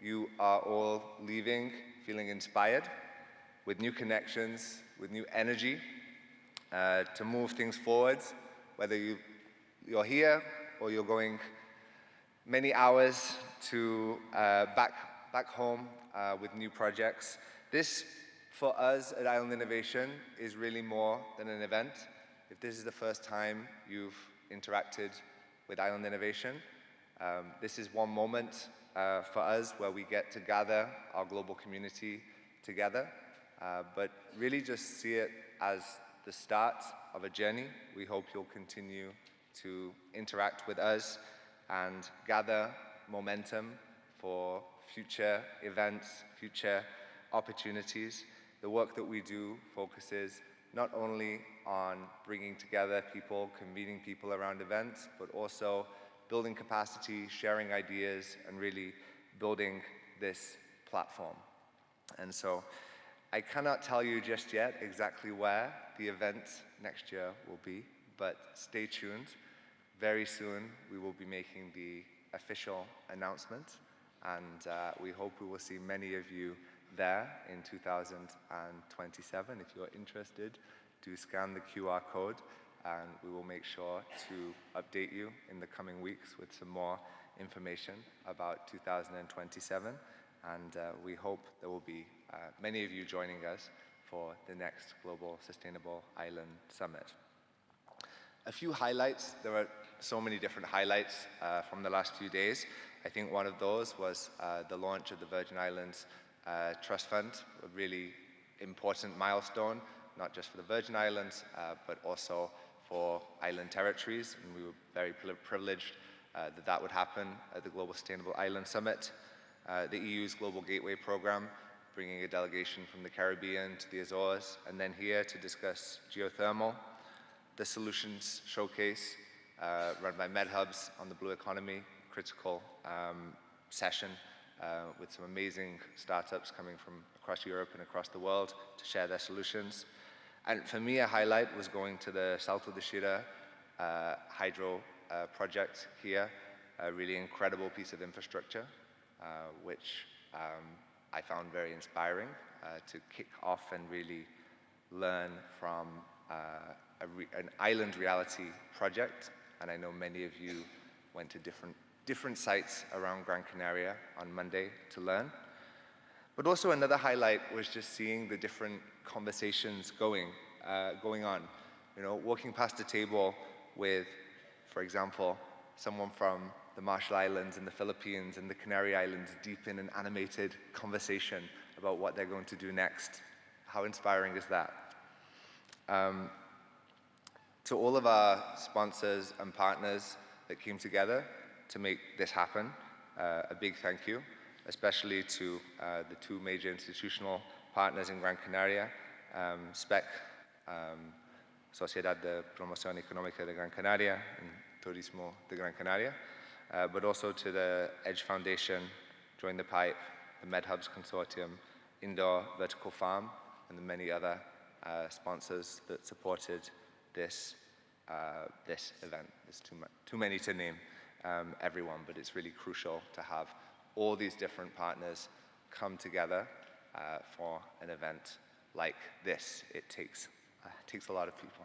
you are all leaving feeling inspired, with new connections, with new energy to move things forward, whether you're here or you're going many hours to back home with new projects. This, for us at Island Innovation, is really more than an event. If this is the first time you've interacted with Island Innovation, this is one moment for us where we get to gather our global community together. But really just see it as the start of a journey. We hope you'll continue to interact with us and gather momentum for future events, future opportunities. The work that we do focuses not only on bringing together people, convening people around events, but also building capacity, sharing ideas, and really building this platform. And so, I cannot tell you just yet exactly where the event next year will be, but stay tuned. Very soon, we will be making the official announcement, and we hope we will see many of you there in 2027. If you're interested, do scan the QR code, and we will make sure to update you in the coming weeks with some more information about 2027. And we hope there will be many of you joining us for the next Global Sustainable Island Summit. A few highlights. There are so many different highlights from the last few days. I think one of those was the launch of the Virgin Islands Trust Fund, a really important milestone, not just for the Virgin Islands, but also for island territories. And we were very privileged that would happen at the Global Sustainable Island Summit. The EU's Global Gateway Program, bringing a delegation from the Caribbean to the Azores, and then here to discuss geothermal. The Solutions Showcase, run by MedHubs on the Blue Economy, critical session with some amazing startups coming from across Europe and across the world to share their solutions. And for me, a highlight was going to the Salto de Shira hydro project here, a really incredible piece of infrastructure, which I found very inspiring to kick off and really learn from an island reality project. And I know many of you went to different sites around Gran Canaria on Monday to learn. But also another highlight was just seeing the different conversations going on. You know, walking past a table with, for example, someone from the Marshall Islands and the Philippines and the Canary Islands deep in an animated conversation about what they're going to do next. How inspiring is that? To all of our sponsors and partners that came together to make this happen, a big thank you, especially to the two major institutional partners in Gran Canaria, SPEC, Sociedad de Promoción Económica de Gran Canaria, and Turismo de Gran Canaria, but also to the Edge Foundation, Join the Pipe, the MedHubs Consortium, indoor vertical farm, and the many other sponsors that supported this event. There's too many to name everyone, but it's really crucial to have all these different partners come together for an event like this. It takes a lot of people.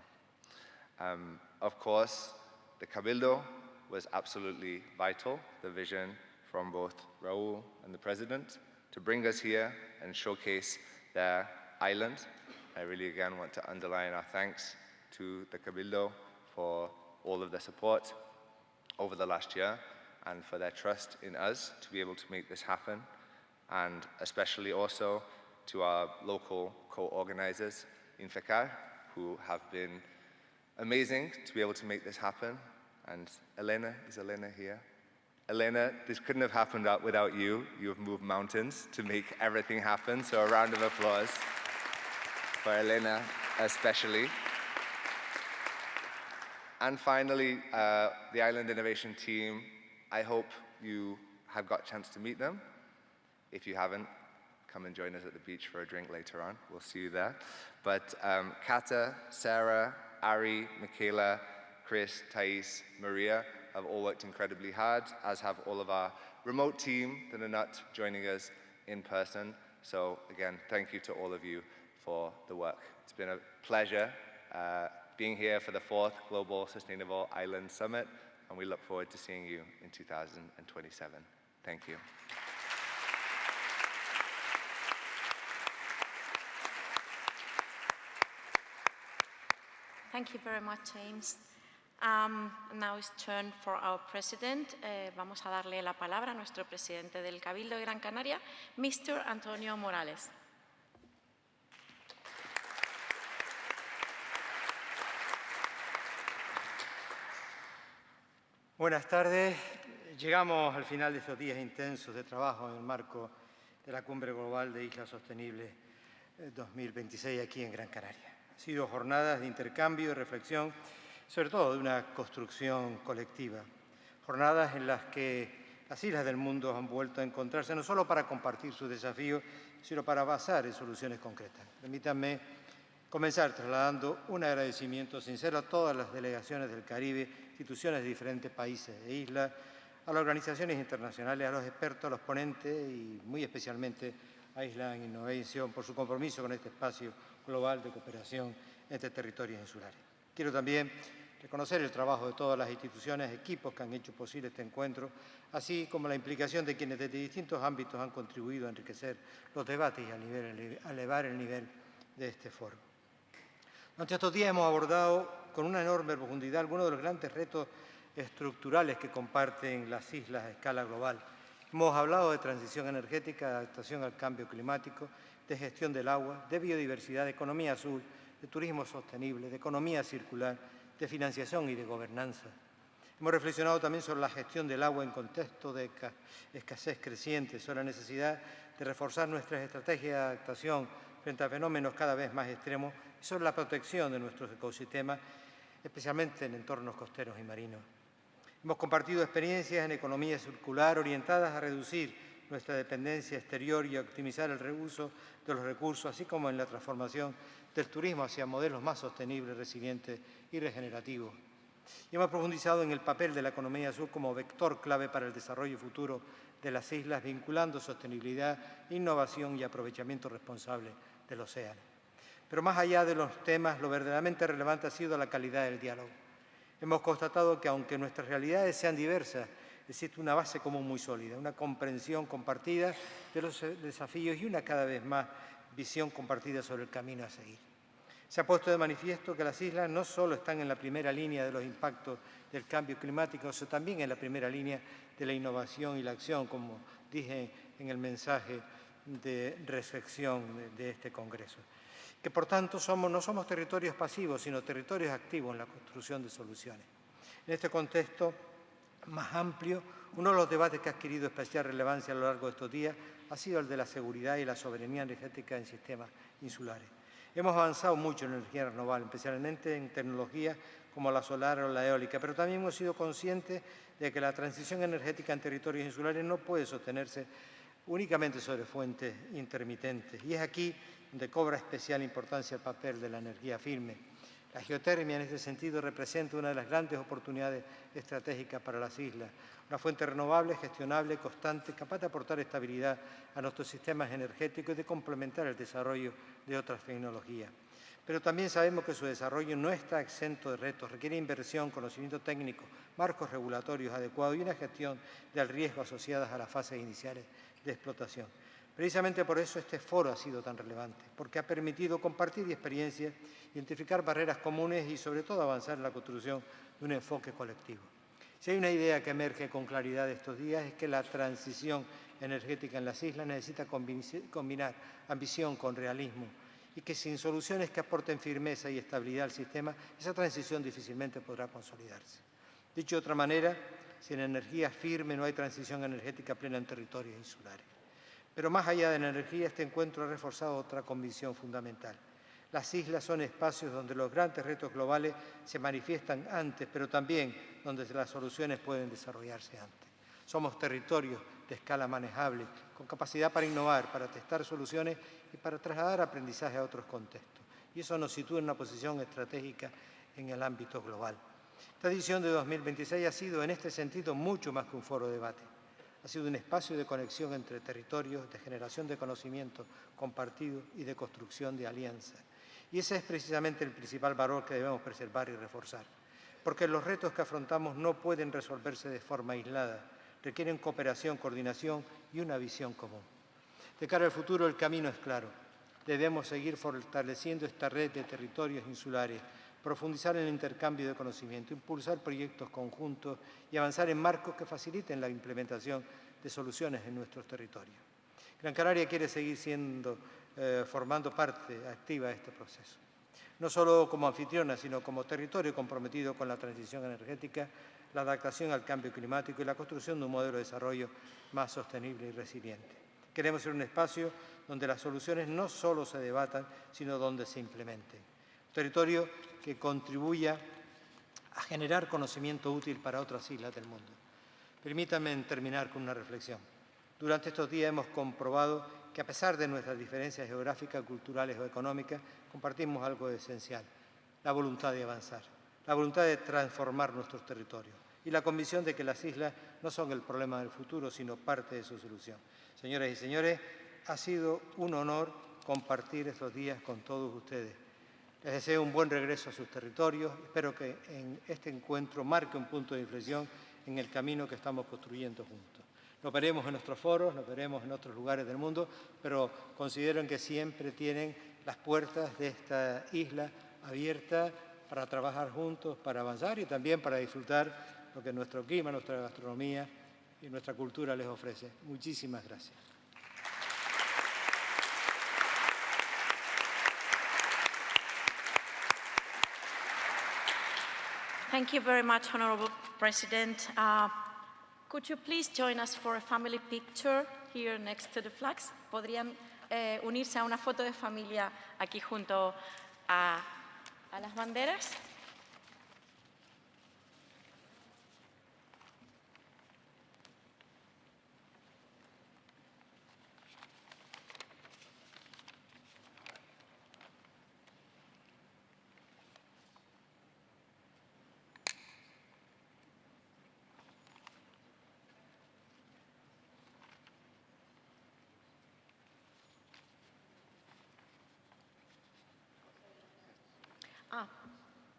Of course, the Cabildo was absolutely vital, the vision from both Raul and the President, to bring us here and showcase their island. I really again want to underline our thanks to the Cabildo for all of their support over the last year and for their trust in us to be able to make this happen, and especially also to our local co-organizers, Infecar, who have been amazing to be able to make this happen. And Elena, is Elena here? Elena, this couldn't have happened without you. You have moved mountains to make everything happen, so a round of applause for Elena especially. And finally, the Island Innovation team, I hope you have got a chance to meet them. If you haven't, come and join us at the beach for a drink later on. We'll see you there. But Kata, Sarah, Ari, Michaela, Chris, Thais, Maria have all worked incredibly hard, as have all of our remote team that are not joining us in person. So again, thank you to all of you for the work. It's been a pleasure being here for the 4th Global Sustainable Island Summit, and we look forward to seeing you in 2027. Thank you. Thank you very much, James. Now it's turn for our president. Vamos a darle la palabra a nuestro presidente del Cabildo de Gran Canaria, Mr. Antonio Morales. Buenas tardes. Llegamos al final de estos días intensos de trabajo en el marco de la Cumbre Global de Islas Sostenibles 2026 aquí en Gran Canaria. Han sido jornadas de intercambio y reflexión, sobre todo de una construcción colectiva. Jornadas en las que las islas del mundo han vuelto a encontrarse no solo para compartir sus desafíos, sino para avanzar en soluciones concretas. Permítanme comenzar trasladando un agradecimiento sincero a todas las delegaciones del Caribe, instituciones de diferentes países e islas, a las organizaciones internacionales, a los expertos, a los ponentes y muy especialmente a Island Innovation por su compromiso con este espacio global de cooperación entre territorios insulares. Quiero también reconocer el trabajo de todas las instituciones, equipos que han hecho posible este encuentro, así como la implicación de quienes desde distintos ámbitos han contribuido a enriquecer los debates y a elevar el nivel de este foro. Durante estos días hemos abordado con una enorme profundidad algunos de los grandes retos estructurales que comparten las islas a escala global. Hemos hablado de transición energética, de adaptación al cambio climático, de gestión del agua, de biodiversidad, de economía azul, de turismo sostenible, de economía circular, de financiación y de gobernanza. Hemos reflexionado también sobre la gestión del agua en contexto de escasez creciente, sobre la necesidad de reforzar nuestras estrategias de adaptación frente a fenómenos cada vez más extremos y sobre la protección de nuestros ecosistemas, especialmente en entornos costeros y marinos. Hemos compartido experiencias en economía circular orientadas a reducir nuestra dependencia exterior y a optimizar el reuso de los recursos, así como en la transformación del turismo hacia modelos más sostenibles, resilientes y regenerativos. Y hemos profundizado en el papel de la economía azul como vector clave para el desarrollo futuro de las islas, vinculando sostenibilidad, innovación y aprovechamiento responsable del océano. Pero más allá de los temas, lo verdaderamente relevante ha sido la calidad del diálogo. Hemos constatado que aunque nuestras realidades sean diversas, existe una base común muy sólida, una comprensión compartida de los desafíos y una cada vez más visión compartida sobre el camino a seguir. Se ha puesto de manifiesto que las islas no solo están en la primera línea de los impactos del cambio climático, sino también en la primera línea de la innovación y la acción, como dije en el mensaje de reflexión de este Congreso. Que por tanto no somos territorios pasivos, sino territorios activos en la construcción de soluciones. En este contexto más amplio, uno de los debates que ha adquirido especial relevancia a lo largo de estos días ha sido el de la seguridad y la soberanía energética en sistemas insulares. Hemos avanzado mucho en energía renovable, especialmente en tecnologías como la solar o la eólica, pero también hemos sido conscientes de que la transición energética en territorios insulares no puede sostenerse únicamente sobre fuentes intermitentes. Y es aquí donde cobra especial importancia el papel de la energía firme. La geotermia, en este sentido, representa una de las grandes oportunidades estratégicas para las islas. Una fuente renovable, gestionable, constante, capaz de aportar estabilidad a nuestros sistemas energéticos y de complementar el desarrollo de otras tecnologías. Pero también sabemos que su desarrollo no está exento de retos, requiere inversión, conocimiento técnico, marcos regulatorios adecuados y una gestión del riesgo asociadas a las fases iniciales de explotación. Precisamente por eso este foro ha sido tan relevante, porque ha permitido compartir experiencias, identificar barreras comunes y sobre todo avanzar en la construcción de un enfoque colectivo. Si hay una idea que emerge con claridad estos días es que la transición energética en las islas necesita combinar ambición con realismo y que sin soluciones que aporten firmeza y estabilidad al sistema, esa transición difícilmente podrá consolidarse. Dicho de otra manera, sin energía firme no hay transición energética plena en territorios insulares. Pero más allá de la energía, este encuentro ha reforzado otra convicción fundamental. Las islas son espacios donde los grandes retos globales se manifiestan antes, pero también donde las soluciones pueden desarrollarse antes. Somos territorios de escala manejable, con capacidad para innovar, para testar soluciones y para trasladar aprendizaje a otros contextos. Y eso nos sitúa en una posición estratégica en el ámbito global. Esta edición de 2026 ha sido, en este sentido, mucho más que un foro de debate. Ha sido un espacio de conexión entre territorios, de generación de conocimiento compartido y de construcción de alianzas. Y ese es precisamente el principal valor que debemos preservar y reforzar. Porque los retos que afrontamos no pueden resolverse de forma aislada, requieren cooperación, coordinación y una visión común. De cara al futuro, el camino es claro. Debemos seguir fortaleciendo esta red de territorios insulares, profundizar en el intercambio de conocimiento, impulsar proyectos conjuntos y avanzar en marcos que faciliten la implementación de soluciones en nuestros territorios. Gran Canaria quiere seguir formando parte activa de este proceso. No solo como anfitriona, sino como territorio comprometido con la transición energética, la adaptación al cambio climático y la construcción de un modelo de desarrollo más sostenible y resiliente. Queremos ser un espacio donde las soluciones no solo se debatan, sino donde se implementen. Un territorio que contribuya a generar conocimiento útil para otras islas del mundo. Permítanme terminar con una reflexión. Durante estos días hemos comprobado que a pesar de nuestras diferencias geográficas, culturales o económicas, compartimos algo esencial, la voluntad de avanzar, la voluntad de transformar nuestros territorios y la convicción de que las islas no son el problema del futuro, sino parte de su solución. Señoras y señores, ha sido un honor compartir estos días con todos ustedes. Les deseo un buen regreso a sus territorios. Espero que en este encuentro marque un punto de inflexión en el camino que estamos construyendo juntos. Nos veremos en nuestros foros, nos veremos en otros lugares del mundo, pero consideren que siempre tienen las puertas de esta isla abiertas para trabajar juntos, para avanzar y también para disfrutar lo que nuestro clima, nuestra gastronomía y nuestra cultura les ofrece. Muchísimas gracias. Thank you very much, Honorable President. Could you please join us for a family picture here next to the flags? ¿Podrían unirse a una foto de familia aquí junto a las banderas?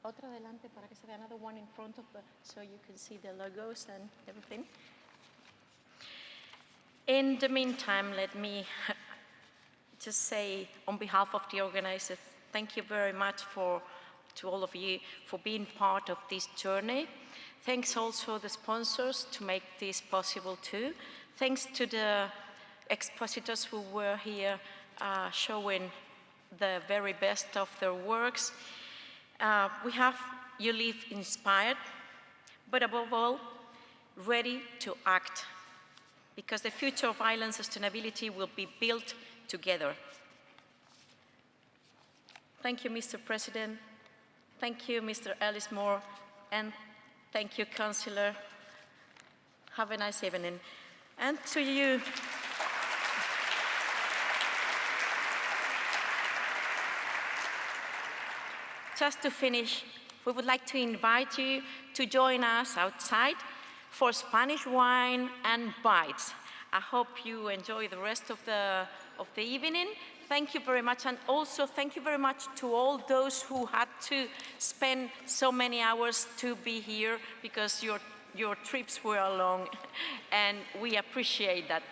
Otra adelante para que se vea, another one in front of so you can see the logos and everything. In the meantime, let me just say on behalf of the organizers, thank you very much to all of you for being part of this journey. Thanks also to the sponsors to make this possible too. Thanks to the expositors who were here showing the very best of their works. You leave inspired, but above all, ready to act, because the future of island sustainability will be built together. Thank you, Mr. President. Thank you, Mr. Ellis-Moore, and thank you, Councillor. Have a nice evening. And to you, just to finish, we would like to invite you to join us outside for Spanish wine and bites. I hope you enjoy the rest of the evening. Thank you very much, and also thank you very much to all those who had to spend so many hours to be here, because your trips were long, and we appreciate that.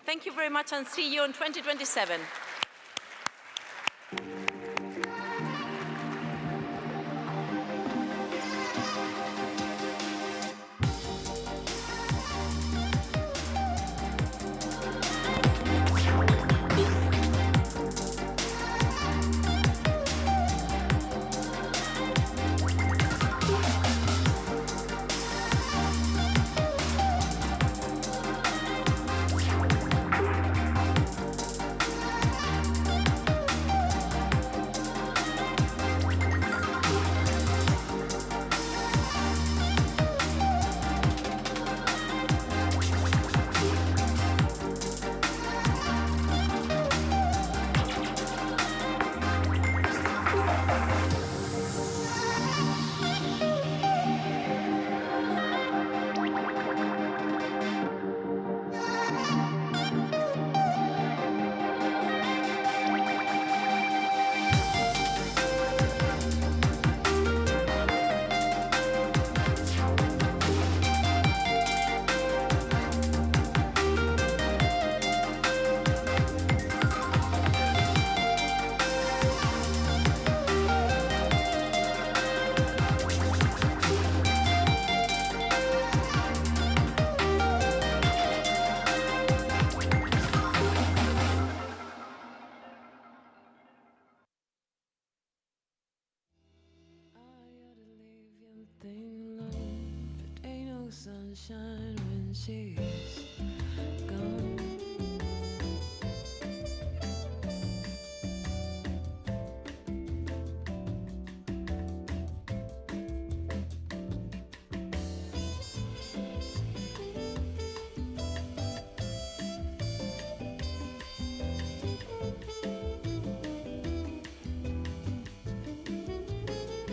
Thank you very much, and see you in 2027. Sunshine when she's